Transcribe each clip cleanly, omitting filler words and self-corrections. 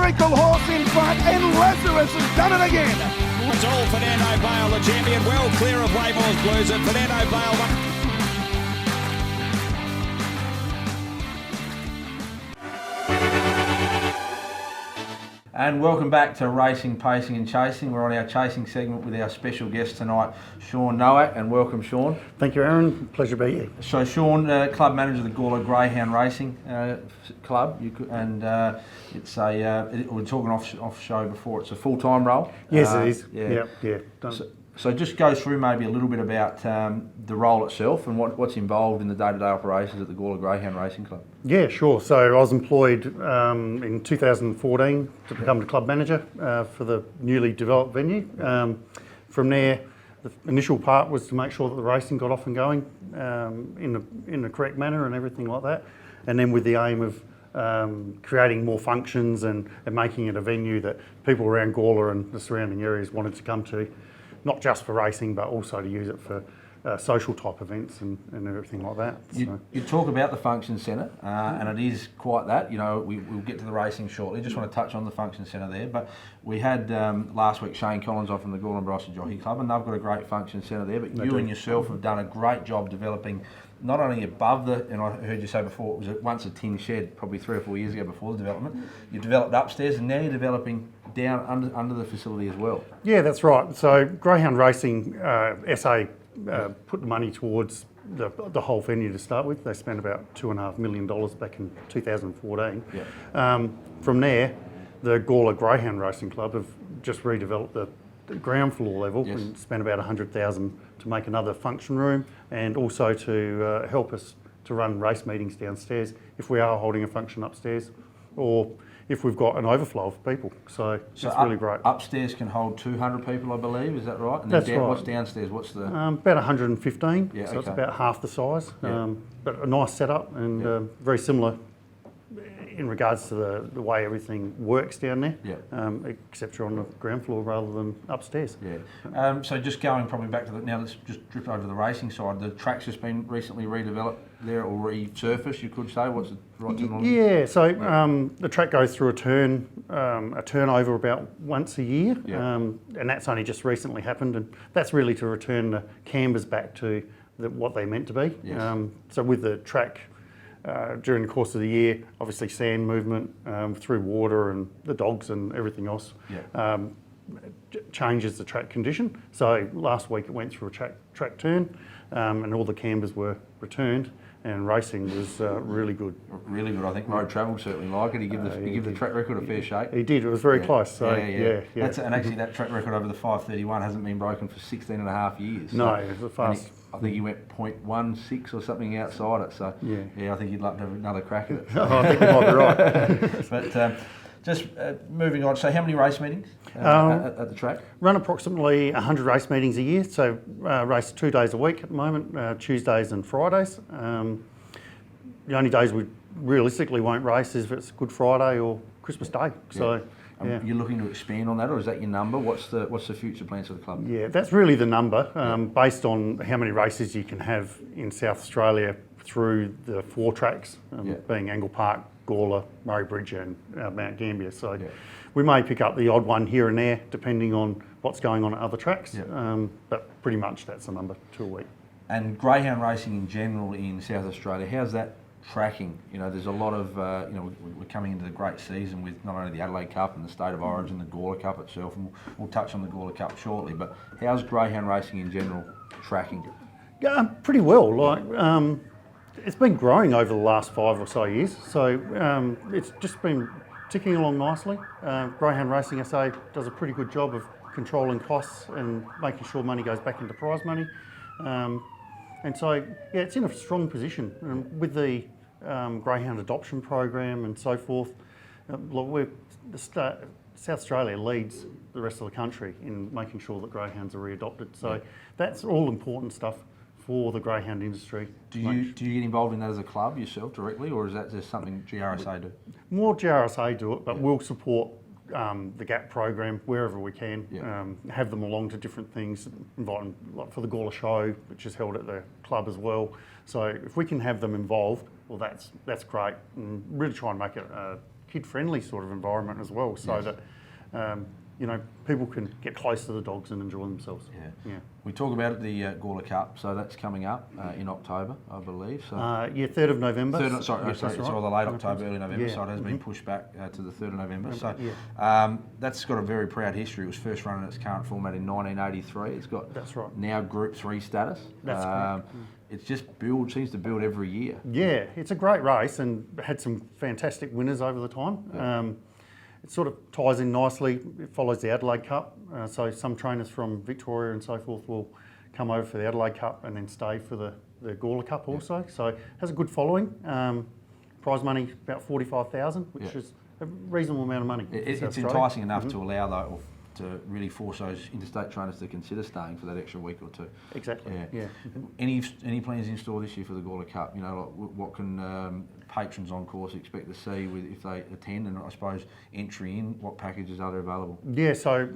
miracle horse in front, and Lazarus has done it again. It's all Fernando Bale, the champion, well clear of Waymore's Blues, and Fernando Bale won. And welcome back to Racing, Pacing and Chasing. We're on our chasing segment with our special guest tonight, Shawn Noak, and welcome, Shawn. Thank you, Aaron. Pleasure to be here. So, Shawn, club manager of the Gawler Greyhound Racing Club, it's a. We were talking off show before. It's a full-time role. Yes, it is. Yeah. So just go through maybe a little bit about the role itself and what's involved in the day-to-day operations at the Gawler Greyhound Racing Club. Yeah, sure. So I was employed in 2014 to become the club manager for the newly developed venue. From there, the initial part was to make sure that the racing got off and going in the correct manner and everything like that. And then with the aim of creating more functions and making it a venue that people around Gawler and the surrounding areas wanted to come to. Not just for racing, but also to use it for social type events and everything like that. You talk about the function centre, and it is quite that. You know, we'll get to the racing shortly. Just want to touch on the function centre there. But we had last week Shane Collins on from the Gawler and Barossa Jockey Club, and they've got a great function centre there. But you and yourself have done a great job developing not only above and I heard you say before, it was once a tin shed, probably 3 or 4 years ago before the development. You developed upstairs, and now you're developing down under the facility as well. Yeah, that's right. So Greyhound Racing SA put the money towards the whole venue to start with. They spent about $2.5 million back in 2014. Yeah. From there, the Gawler Greyhound Racing Club have just redeveloped the ground floor level and spent about $100,000 to make another function room, and also to help us to run race meetings downstairs if we are holding a function upstairs, or if we've got an overflow of people. So it's really great. Upstairs can hold 200 people, I believe. Is that right? And that's right. What's downstairs? What's the? About 115. Yeah, so it's about half the size. Yeah. But a nice setup and very similar in regards to the way everything works down there. Yeah. Except you're on the ground floor rather than upstairs. Yeah. So just going probably back to now, let's just drift over to the racing side. The track's just been recently redeveloped there, or resurfaced, you could say. What's the right terminology? Yeah. So the track goes through a turnover about once a year, and that's only just recently happened, and that's really to return the cambers back to what they meant to be. Yes. So with the track. During the course of the year, obviously sand movement through water and the dogs and everything else changes the track condition. So last week it went through a track turn and all the cambers were returned, and racing was really good. Really good. I think Road Travel certainly like it. He gave the track record a fair shake. He did. It was very close. So yeah. And actually that track record over the 5:31 hasn't been broken for 16 and a half years. No, it was fast. I think he went 0.16 or something outside it. So yeah, I think he'd like to have another crack at it. I think you might be right. But just moving on. So how many race meetings at the track? Run approximately 100 race meetings a year. So race 2 days a week at the moment, Tuesdays and Fridays. The only days we realistically won't race is if it's Good Friday or Christmas Day. So. You're looking to expand on that, or is that your number? What's the future plans for the club? Yeah, that's really the number, based on how many races you can have in South Australia through the 4 tracks, being Angle Park, Gawler, Murray Bridge and Mount Gambier. So we may pick up the odd one here and there depending on what's going on at other tracks, but pretty much that's the number, 2 a week. And greyhound racing in general in South Australia, how's that tracking? You know, there's a lot of, we're coming into the great season with not only the Adelaide Cup and the State of Origin, the Gawler Cup itself, and we'll touch on the Gawler Cup shortly, but how's greyhound racing in general tracking? Yeah, pretty well. It's been growing over the last 5 or so years, so it's just been ticking along nicely. Greyhound Racing SA does a pretty good job of controlling costs and making sure money goes back into prize money. And so, it's in a strong position. With the Greyhound adoption program and so forth, South Australia leads the rest of the country in making sure that greyhounds are readopted. So that's all important stuff for the greyhound industry. Do you get involved in that as a club yourself directly, or is that just something GRSA do? More GRSA do it, but we'll support the GAP program wherever we can, have them along to different things, invite them, like for the Gawler show, which is held at the club as well. So if we can have them involved, well, that's great, and really try and make it a kid-friendly sort of environment as well, so Yes. that you know, people can get close to the dogs and enjoy themselves. Yeah. We talk about the Gawler Cup, so that's coming up in October, I believe. So 3rd of November. it's either late October, early November, so it has been pushed back to the 3rd of November. So that's got a very proud history. It was first run in its current format in 1983. It's got now Group 3 status. That's correct. It's just seems to build every year. Yeah, it's a great race and had some fantastic winners over the time. Yeah. It sort of ties in nicely. It follows the Adelaide Cup, so some trainers from Victoria and so forth will come over for the Adelaide Cup and then stay for the Gawler Cup also. So it has a good following. Prize money about 45,000, which is a reasonable amount of money. It's enticing enough to allow though, to really force those interstate trainers to consider staying for that extra week or two. Exactly. Yeah. Any plans in store this year for the Gawler Cup? You know, like what can patrons on course expect to see if they attend, and I suppose entry in? What packages are there available? Yeah, so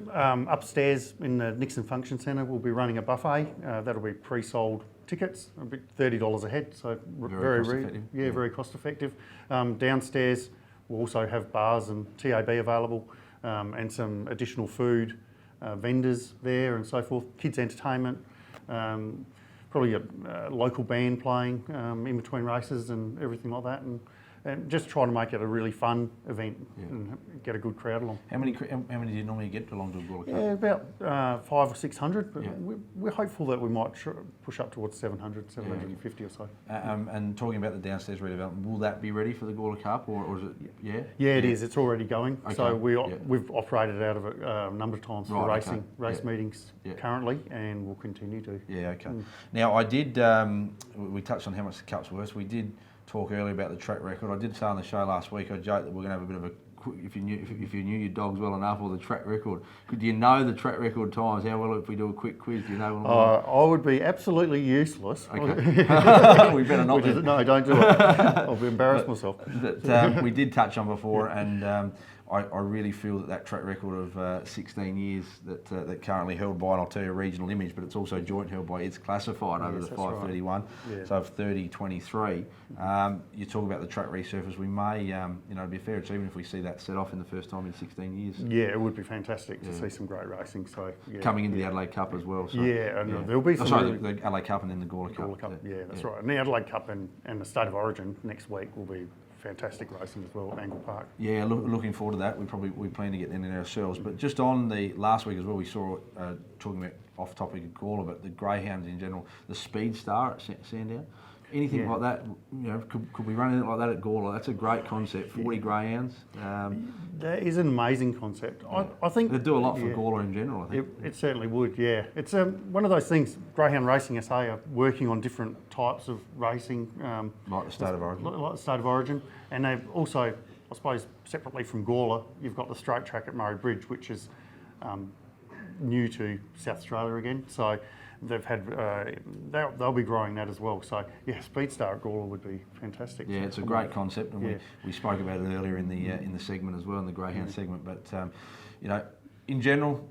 upstairs in the Nixon Function Centre, we'll be running a buffet. That'll be pre-sold tickets, $30 a head, so very cost effective. Yeah, very cost effective. Downstairs, we'll also have bars and TAB available. And some additional food, vendors there and so forth, kids entertainment, probably a local band playing in between races and everything like that, and just trying to make it a really fun event and get a good crowd along. How many do you normally get along to a Gawler Cup? Yeah, about 500 or 600, but we're hopeful that we might push up towards 700, 750 or so. And talking about the downstairs redevelopment, will that be ready for the Gawler Cup, or is it? Yeah, it is. It's already going. Okay. So we've operated out of it a number of times for race meetings currently, and we'll continue to. Yeah, okay. Now I did. We touched on how much the cup's worth. We did talk earlier about the track record. I did say on the show last week, I joked that we're going to have a bit of a, if you knew your dogs well enough, or the track record. Do you know the track record times? How well, if we do a quick quiz, do you know? I would be absolutely useless. Okay. We better not. No, don't do it. I'll be embarrassed myself. That we did touch on before, and I really feel that track record of 16 years that currently held by, and I'll tell you, a regional image, but it's also joint held by It's Classified over the 531, so of 30-23. You talk about the track resurface. We may, it'd be a fair achievement if we see that set off in the first time in 16 years. Yeah, it would be fantastic to see some great racing. So coming into the Adelaide Cup as well. So, and there'll be some. The Adelaide Cup and then the Gawler Cup. Yeah, that's right. And the Adelaide Cup and the State of Origin next week will be fantastic racing as well at Angle Park. Yeah, looking forward to that. We plan to get in there ourselves. But just on the last week as well, we saw talking about off topic of Gawler, but the Greyhounds in general, the Speed Star at Sandown. Anything like that, could we run it like that at Gawler? That's a great concept. 40 Greyhounds. That is an amazing concept. I think it'd do a lot for Gawler in general. I think it certainly would. Yeah, it's one of those things. Greyhound Racing SA are working on different types of racing, like the State of Origin. Like the State of Origin, and they've also, I suppose, separately from Gawler, you've got the straight track at Murray Bridge, which is new to South Australia again. So they've had they'll be growing that as well. So Speed Star at Gawler would be fantastic. Yeah, it's a great concept, and we spoke about it earlier in the segment as well, in the Greyhound segment. But in general,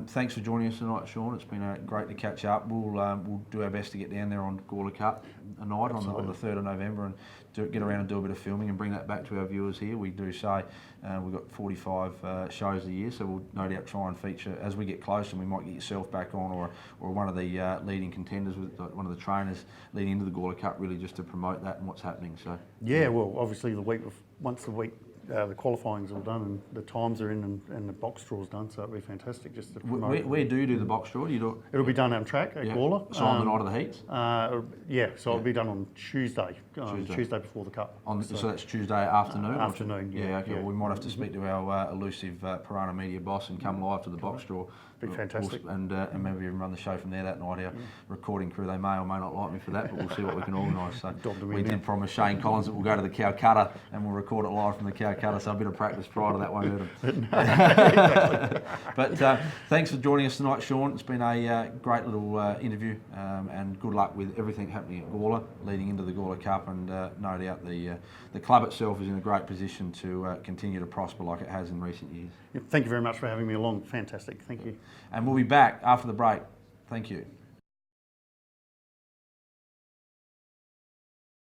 thanks for joining us tonight, Shawn. It's been great to catch up. We'll do our best to get down there on Gawler Cup a night on the 3rd of November and get around and do a bit of filming and bring that back to our viewers here. We do say we've got 45 shows a year, so we'll no doubt try and feature as we get closer. We might get yourself back on, or one of the leading contenders, with one of the trainers leading into the Gawler Cup, really just to promote that and what's happening. So well, obviously once the week. The qualifying's all done and the times are in and the box draw's done, so it'll be fantastic just to promote. Where do you do the box draw? It'll be done on track at Gawler. So on the night of the heats? So it'll be done on Tuesday before the Cup. So that's Tuesday afternoon? Afternoon, okay. Well, we might have to speak to our elusive Piranha Media boss and come live to the box draw. Be fantastic. And maybe even run the show from there that night. Our recording crew, they may or may not like me for that, but we'll see what we can organise. So we did promise Shane Collins that we'll go to the Calcutta and we'll record it live from the Calcutta, so a bit of practice prior to that won't hurt him. But thanks for joining us tonight, Shawn. It's been a great little interview, and good luck with everything happening at Gawler, leading into the Gawler Cup, and no doubt the club itself is in a great position to continue to prosper like it has in recent years. Thank you very much for having me along. Fantastic. Thank you. And we'll be back after the break. Thank you.